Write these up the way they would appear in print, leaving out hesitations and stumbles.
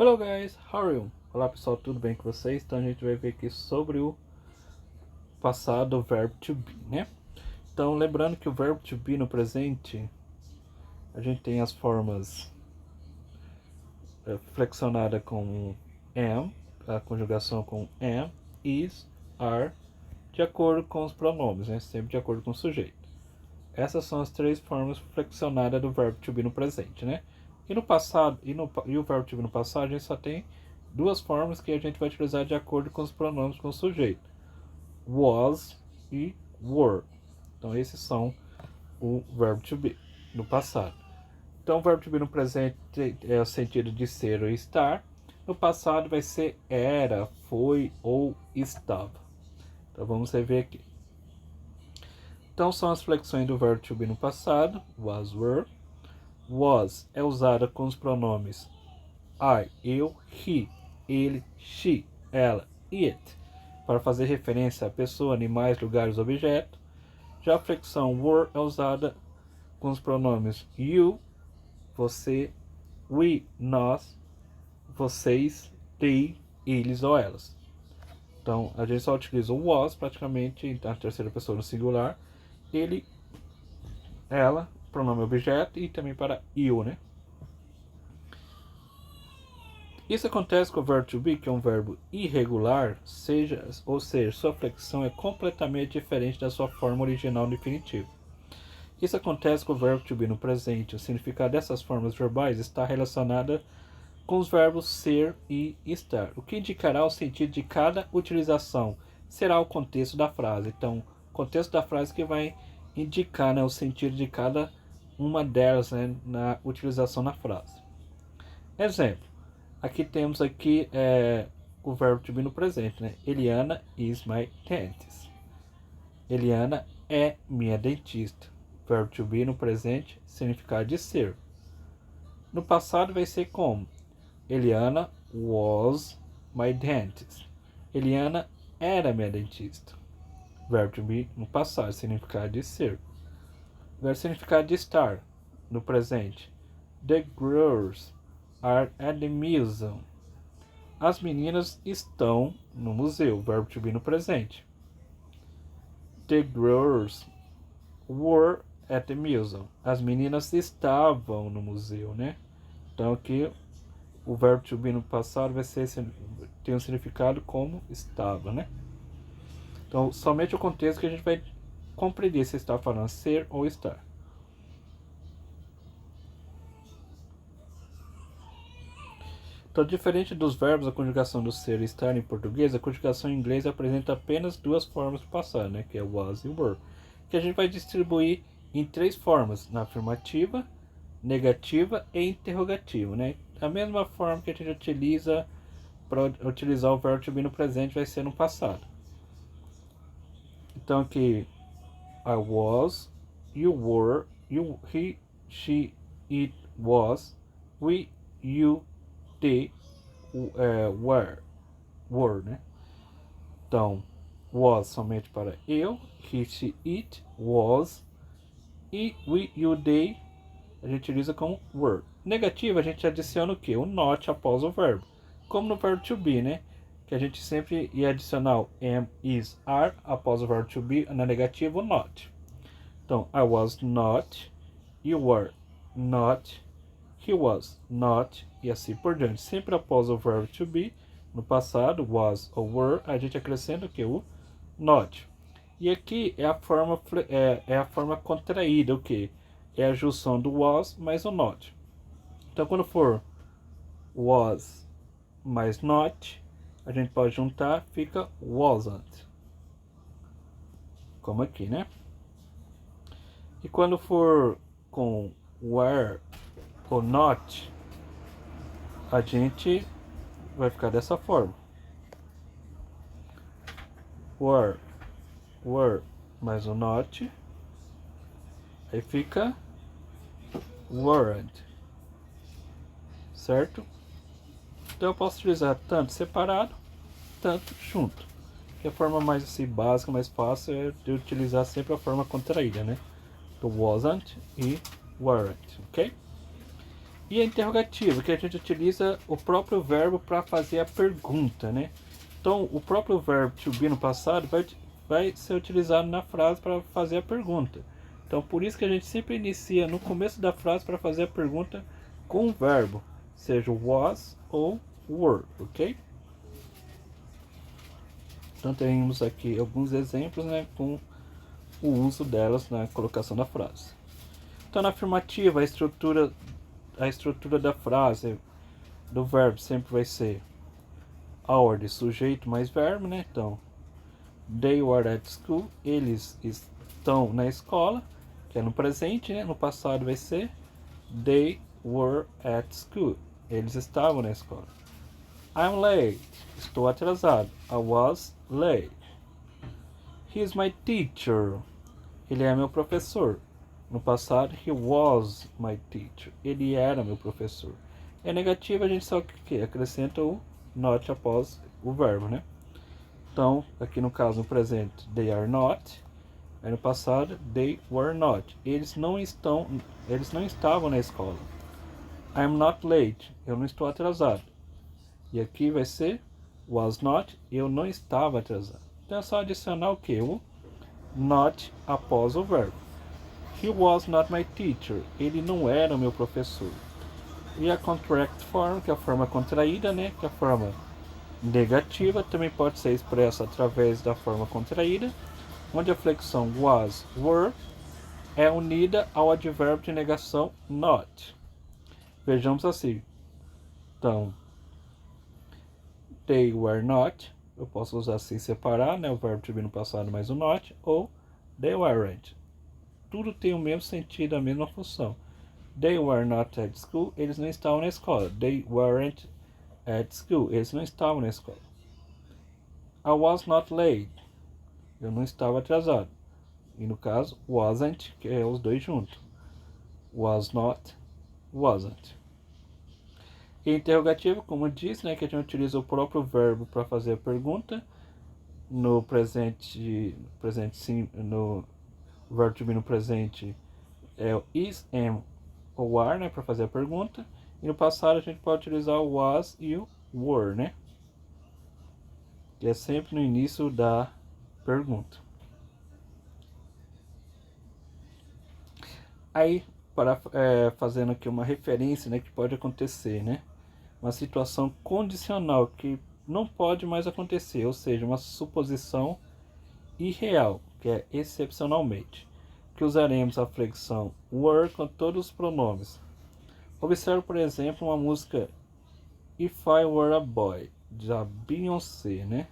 Hello guys, how are you? Olá pessoal, tudo bem com vocês? Então a gente vai ver aqui sobre o passado do verbo to be, né? Então lembrando que o verbo to be no presente, a gente tem as formas flexionada com am, a conjugação com am, is, are, de acordo com os pronomes, né? Sempre de acordo com o sujeito. Essas são as três formas flexionadas do verbo to be no presente, né? E no passado, e o verbo to be no passado, a gente só tem duas formas que a gente vai utilizar de acordo com os pronomes com o sujeito: was e were. Então esses são o verbo to be no passado. Então o verbo to be no presente é o sentido de ser ou estar. No passado vai ser era, foi ou estava. Então vamos rever aqui. Então são as flexões do verbo to be no passado: was, were. Was é usada com os pronomes I, eu, he, ele, she, ela, it, para fazer referência a pessoa, animais, lugares, objetos. Já a flexão were é usada com os pronomes you, você, we, nós, vocês, they, eles ou elas. Então a gente só utiliza o was praticamente na terceira pessoa no singular, ele, ela, pronome objeto, e também para you, né? Isso acontece com o verbo to be, que é um verbo irregular, ou seja, sua flexão é completamente diferente da sua forma original definitiva. Isso acontece com o verbo to be no presente. O significado dessas formas verbais está relacionado com os verbos ser e estar, o que indicará o sentido de cada utilização. Será o contexto da frase. Então, o contexto da frase que vai indicar, né, o sentido de cada uma delas, né, na utilização na frase. Exemplo. Aqui temos o verbo to be no presente, né? Eliana is my dentist. Eliana é minha dentista. Verbo to be no presente, significado de ser. No passado vai ser como? Eliana was my dentist. Eliana era minha dentista. Verbo to be no passado, significado de ser. Agora, significado de estar no presente. The girls are at the museum. As meninas estão no museu. Verbo to be no presente. The girls were at the museum. As meninas estavam no museu, né? Então aqui o verbo to be no passado tem um significado como estava, né? Então somente o contexto que a gente vai compreender se está falando ser ou estar. Então, diferente dos verbos, a conjugação do ser e estar em português, a conjugação em inglês apresenta apenas duas formas do passado, né? Que é was e were, que a gente vai distribuir em três formas: na afirmativa, negativa e interrogativa, né? A mesma forma que a gente utiliza para utilizar o verbo to be no presente vai ser no passado. Então aqui I was, you were, you, he, she, it was, we, you, they, were, né? Então, was somente para eu, he, she, it, was, e we, you, they, a gente utiliza como were. Negativa, a gente adiciona o que? O not após o verbo. Como no verbo to be, né? Que a gente sempre ia adicionar o am, is, are após o verbo to be, na negativa o not. Então, I was not, you were not, he was not, e assim por diante. Sempre após o verbo to be, no passado, was ou were, a gente acrescenta o que? O not. E aqui é a forma contraída, o que? É a junção do was mais o not. Então, quando for was mais not, a gente pode juntar, fica wasn't. Como aqui, né? E quando for com were ou not, a gente vai ficar dessa forma. Were mais o not, aí fica weren't, certo? Então eu posso utilizar tanto separado, tanto junto. Que a forma mais assim, básica, mais fácil é de utilizar sempre a forma contraída, né? Do wasn't e weren't, ok? E a interrogativa, que a gente utiliza o próprio verbo para fazer a pergunta, né? Então, o próprio verbo to be no passado vai ser utilizado na frase para fazer a pergunta. Então, por isso que a gente sempre inicia no começo da frase para fazer a pergunta com o verbo, seja was ou were, ok? Então, temos aqui alguns exemplos, né, com o uso delas na colocação da frase. Então, na afirmativa, a estrutura da frase, do verbo, sempre vai ser our de sujeito mais verbo, né? Então, they were at school, eles estão na escola, que é no presente, né? No passado vai ser they were at school, eles estavam na escola. I'm late, estou atrasado. I was late. He's my teacher, ele é meu professor. No passado, he was my teacher, ele era meu professor. É negativo, a gente só que acrescenta o not após o verbo, né? Então, aqui no caso, no presente, they are not. Aí no passado, they were not. Eles não estavam na escola. I'm not late, eu não estou atrasado. E aqui vai ser was not, eu não estava atrasado. Então é só adicionar o que? O not após o verbo. He was not my teacher, ele não era o meu professor. E a contract form, que é a forma contraída, né? Que é a forma negativa, também pode ser expressa através da forma contraída, onde a flexão was, were, é unida ao advérbio de negação not. Vejamos assim. Então, they were not, eu posso usar sem separar, né? O verbo to be no passado mais o not, ou they weren't. Tudo tem o mesmo sentido, a mesma função. They were not at school, eles não estavam na escola. They weren't at school, eles não estavam na escola. I was not late, eu não estava atrasado. E no caso, wasn't, que é os dois juntos. Was not, wasn't. E interrogativo, como eu disse, né, que a gente utiliza o próprio verbo para fazer a pergunta. No presente sim, no verbo to be no presente é o is, am ou are, né, para fazer a pergunta. E no passado a gente pode utilizar o was e o were, né? Que é sempre no início da pergunta. Aí, fazendo aqui uma referência, né, que pode acontecer, né? Uma situação condicional que não pode mais acontecer, ou seja, uma suposição irreal, que é excepcionalmente, que usaremos a flexão were com todos os pronomes. Observe, por exemplo, uma música If I Were a Boy, da Beyoncé, né?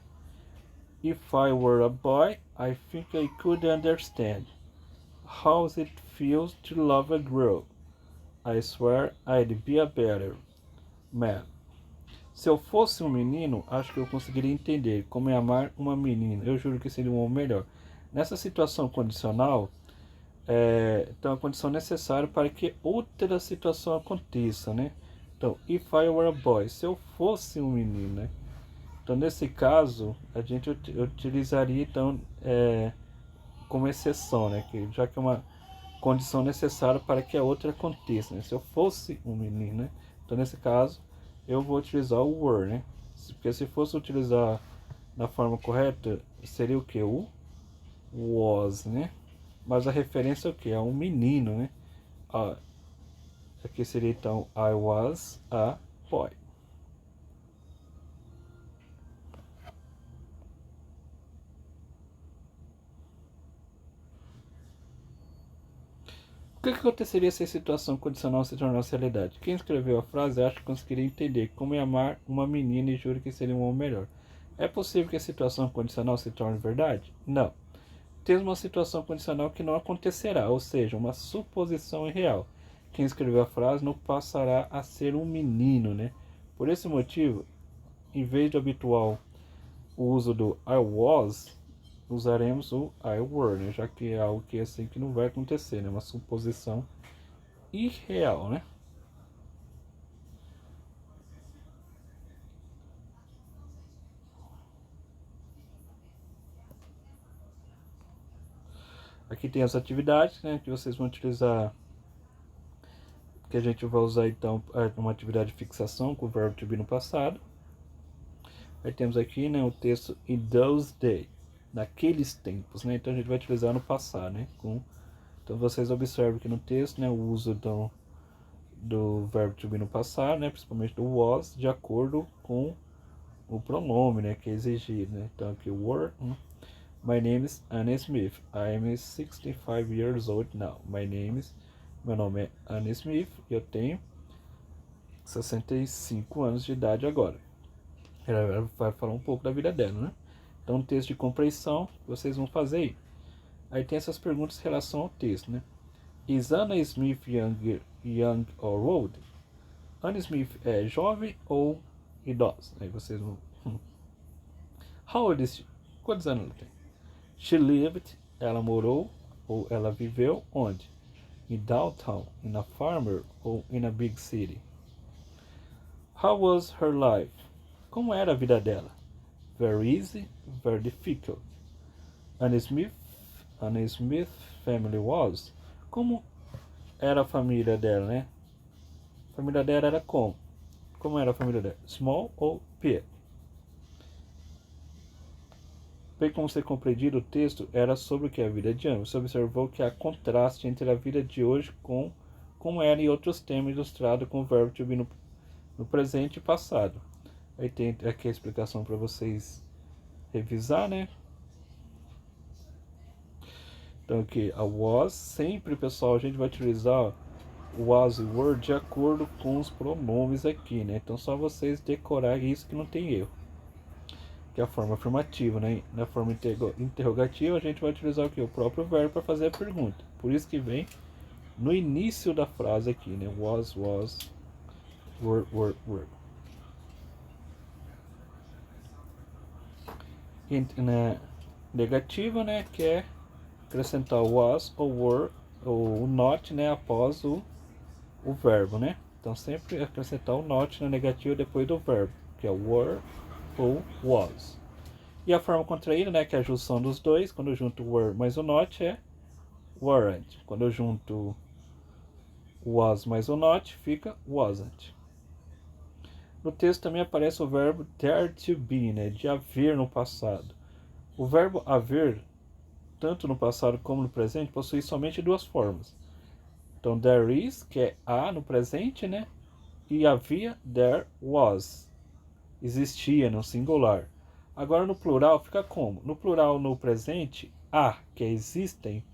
If I were a boy, I think I could understand how it feels to love a girl. I swear I'd be a better man. Se eu fosse um menino, acho que eu conseguiria entender como é amar uma menina. Eu juro que seria um homem melhor. Nessa situação condicional, então a condição necessária para que outra situação aconteça, né? Então, if I were a boy, se eu fosse um menino, né? Então, nesse caso, a gente utilizaria, então, como exceção, né? Que, já que é uma condição necessária para que a outra aconteça, né? Se eu fosse um menino, né? Então, nesse caso, eu vou utilizar o were, né? Porque se fosse utilizar na forma correta, seria o que? O was, né? Mas a referência é o que? É um menino, né? Aqui seria então I was a boy. O que aconteceria se a situação condicional se tornasse realidade? Quem escreveu a frase acha que conseguiria entender como é amar uma menina e jura que seria um homem melhor. É possível que a situação condicional se torne verdade? Não. Temos uma situação condicional que não acontecerá, ou seja, uma suposição irreal. Quem escreveu a frase não passará a ser um menino, né? Por esse motivo, em vez do habitual o uso do I was, usaremos o I were, né? Já que é algo que assim que não vai acontecer, né? Uma suposição irreal, né? Aqui tem as atividades, né? Que vocês vão utilizar que a gente vai usar então uma atividade de fixação com o verbo to be no passado. Aí temos aqui, né, o texto in those days, naqueles tempos, né? Então a gente vai utilizar no passado, né? Então vocês observam que no texto, né, o uso do verbo to be no passado, né, principalmente do was, de acordo com o pronome, né, que é exigido, né? Então aqui were, my name is Anna Smith. I am 65 years old now. Meu nome é Anna Smith e eu tenho 65 anos de idade agora. Ela vai falar um pouco da vida dela, né? Então, um texto de compreensão, vocês vão fazer aí. Aí tem essas perguntas em relação ao texto, né? Is Anna Smith young or old? Anna Smith é jovem ou idosa? Aí vocês vão... How old is she? Quantos anos ela tem? She lived, ela morou ou ela viveu onde? In downtown, in a farmer ou in a big city? How was her life? Como era a vida dela? Very easy, very difficult. Anna Smith family was. Como era a família dela, né? A família dela era como? Como era a família dela? Small ou big? Bem como ser compreendido, o texto era sobre o que é a vida de ambos. Você observou que há contraste entre a vida de hoje com como era em outros temas ilustrado com o verbo to be no presente e passado. Aí tem aqui a explicação para vocês revisar, né? Então aqui, a was, sempre, pessoal, a gente vai utilizar o was e were de acordo com os pronomes aqui, né? Então só vocês decorar isso que não tem erro. Que é a forma afirmativa, né? Na forma interrogativa a gente vai utilizar o que? O próprio verbo para fazer a pergunta. Por isso que vem no início da frase aqui, né? Was, were. E na negativa, né? Que é acrescentar o was ou were ou o not, né? Após o verbo, né? Então sempre acrescentar o not na negativa depois do verbo, que é were ou was. E a forma contraída, né, que é a junção dos dois, quando eu junto were mais o not é weren't. Quando eu junto was mais o not, fica wasn't. No texto também aparece o verbo there to be, né, de haver no passado. O verbo haver, tanto no passado como no presente, possui somente duas formas. Então, there is, que é há no presente, né, e havia, there was. Existia no singular. Agora no plural fica como? No plural no presente, há, que é existem,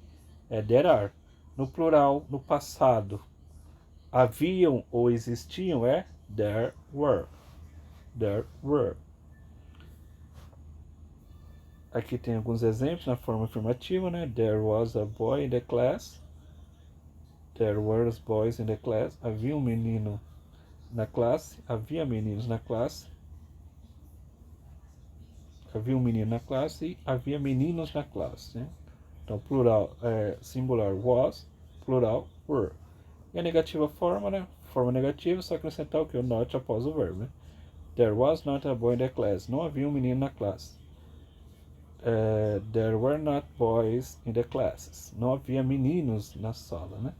é there are. No plural no passado, haviam ou existiam, é there were. There were. Aqui tem alguns exemplos na forma afirmativa, né? There was a boy in the class. There were boys in the class. Havia um menino na classe. Havia meninos na classe. Havia um menino na classe e havia meninos na classe, né? Então, plural, singular was, plural were. E a negativa forma, né? Forma negativa, só acrescentar o que? O not após o verbo, né? There was not a boy in the class. Não havia um menino na classe. There were not boys in the classes. Não havia meninos na sala, né?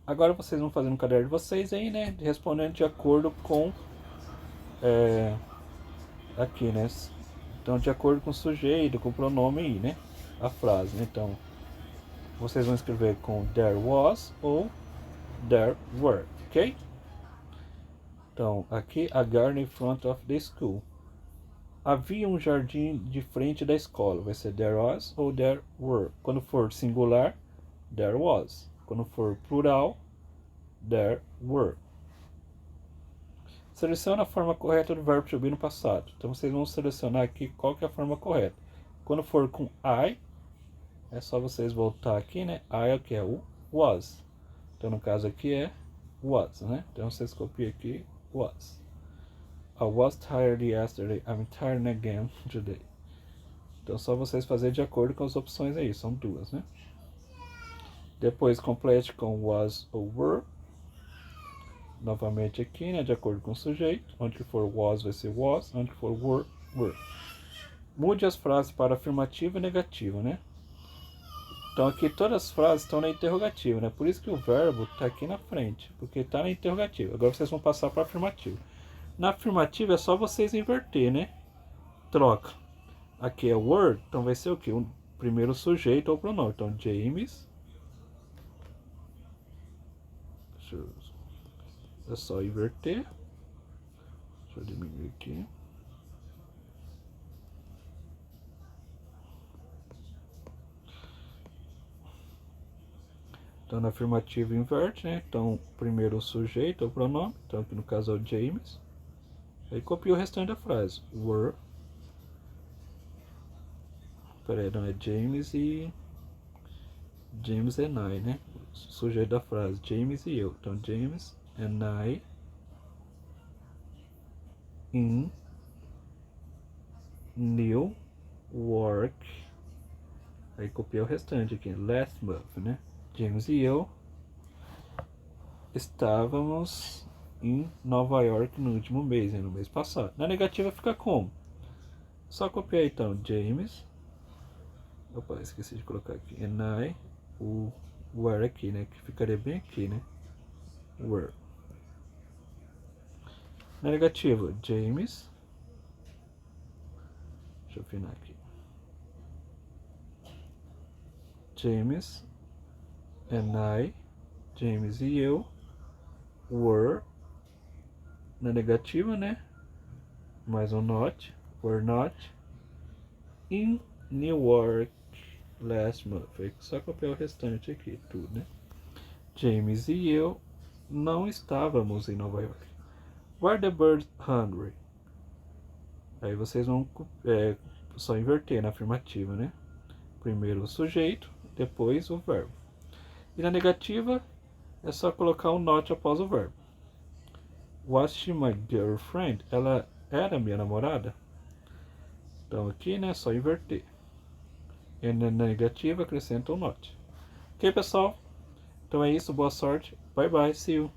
Agora vocês vão fazer no caderno de vocês aí, né? Respondendo de acordo com... aqui, né? Então, de acordo com o sujeito, com o pronome aí, né? A frase, né? Então, vocês vão escrever com there was ou there were, ok? Então, aqui, a garden in front of the school. Havia um jardim de frente da escola. Vai ser there was ou there were. Quando for singular, there was. Quando for plural, there were. Selecione a forma correta do verbo to be no passado. Então vocês vão selecionar aqui qual que é a forma correta. Quando for com I, é só vocês voltar aqui, né? I é o que? É o was. Então no caso aqui é was, né? Então vocês copiam aqui was. I was tired yesterday. I'm tired again today. Então só vocês fazerem de acordo com as opções aí. São duas, né? Depois complete com was ou were. Novamente aqui, né, de acordo com o sujeito. Onde que for was vai ser was, onde que for were. Mude as frases para afirmativa e negativa, né? Então aqui todas as frases estão na interrogativa, né? Por isso que o verbo está aqui na frente, porque está na interrogativa. Agora vocês vão passar para a afirmativa. Na afirmativa é só vocês inverter, né? Troca. Aqui é were, então vai ser o quê? O primeiro sujeito ou pronome. Então James. É só inverter. Deixa eu diminuir aqui. Então, na afirmativa inverte, né? Então, primeiro o sujeito ou pronome. Então, aqui no caso é o James. Aí copia o restante da frase. Were. Peraí, não é James e... James and I, né? O sujeito da frase. James e eu. Então, James and I in New York. Aí copia o restante aqui. Last month, né? James e eu estávamos em Nova York no último mês, né? No mês passado. Na negativa fica como? Só copiar então James. Opa, esqueci de colocar aqui. And I, o were aqui, né? Que ficaria bem aqui, né? Were. Na negativa, James. Deixa eu afinar aqui. James and I, James e eu, were, na negativa, né? Mais um not, were not, in New York last month. Aí só copiar o restante aqui, tudo, né? James e eu não estávamos em Nova York. Were the birds hungry? Aí vocês vão só inverter na afirmativa, né? Primeiro o sujeito, depois o verbo. E na negativa, é só colocar um not após o verbo. Was she my girlfriend? Ela era minha namorada? Então aqui, né, só inverter. E na negativa, acrescenta um not. Ok, pessoal? Então é isso, boa sorte. Bye bye, see you.